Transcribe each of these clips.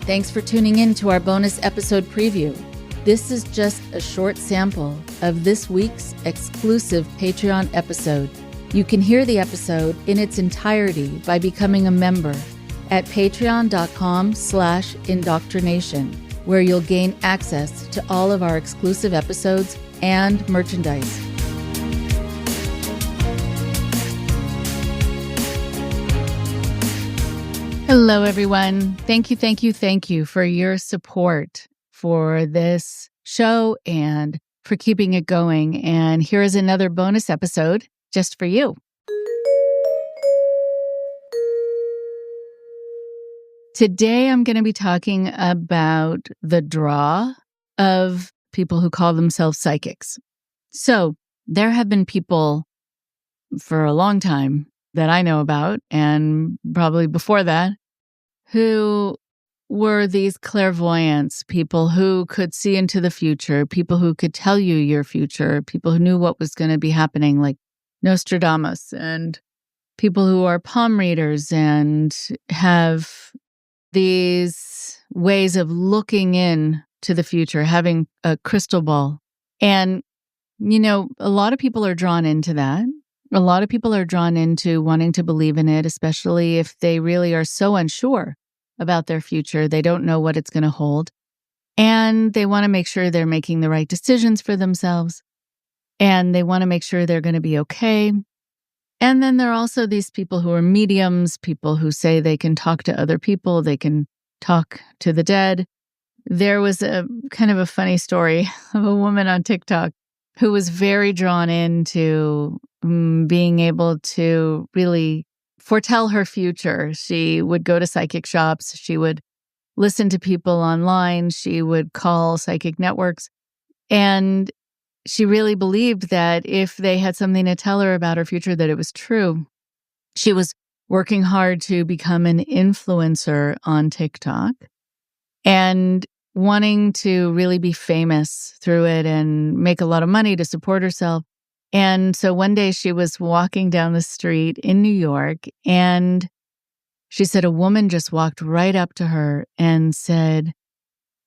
Thanks for tuning in to our bonus episode preview. This is just a short sample of this week's exclusive Patreon episode. You can hear the episode in its entirety by becoming a member at patreon.com/indoctrination, where you'll gain access to all of our exclusive episodes and merchandise. Hello, everyone. Thank you for your support for this show and for keeping it going. And here is another bonus episode just for you. Today, I'm going to be talking about the draw of people who call themselves psychics. So there have been people for a long time that I know about, and probably before that, who were these clairvoyants, people who could see into the future, people who could tell you your future, people who knew what was going to be happening, like Nostradamus, and people who are palm readers and have these ways of looking in to the future, having a crystal ball. And, a lot of people are drawn into that. A lot of people are drawn into wanting to believe in it, especially if they really are so unsure about their future. They don't know what it's going to hold. And they want to make sure they're making the right decisions for themselves. And they want to make sure they're going to be okay. And then there are also these people who are mediums, people who say they can talk to other people, they can talk to the dead. There was a kind of a funny story of a woman on TikTok who was very drawn into being able to really foretell her future. She would go to psychic shops. She would listen to people online. She would call psychic networks. And she really believed that if they had something to tell her about her future, that it was true. She was working hard to become an influencer on TikTok and wanting to really be famous through it and make a lot of money to support herself. And so one day she was walking down the street in New York, and she said a woman just walked right up to her and said,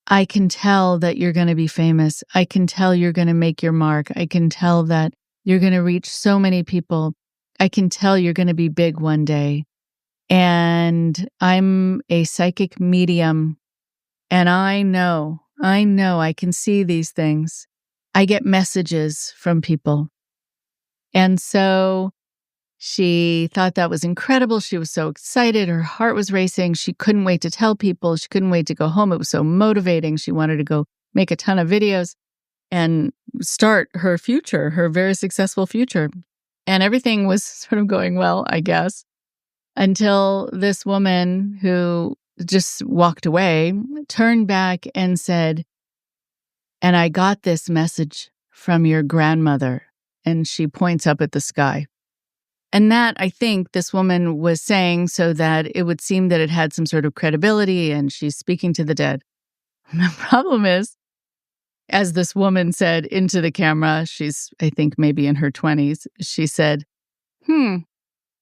"I can tell that you're going to be famous. I can tell you're going to make your mark. I can tell that you're going to reach so many people. I can tell you're going to be big one day. And I'm a psychic medium. And I know, I can see these things. I get messages from people." And so she thought that was incredible. She was so excited. Her heart was racing. She couldn't wait to tell people. She couldn't wait to go home. It was so motivating. She wanted to go make a ton of videos and start her future, her very successful future. And everything was sort of going well, I guess, until this woman who just walked away turned back and said, "And I got this message from your grandmother." And she points up at the sky. And that, I think, this woman was saying so that it would seem that it had some sort of credibility and she's speaking to the dead. The problem is, as this woman said into the camera, she's, I think, maybe in her 20s, she said,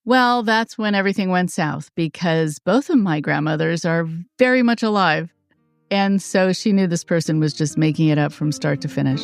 well, that's when everything went south because both of my grandmothers are very much alive. And so she knew this person was just making it up from start to finish.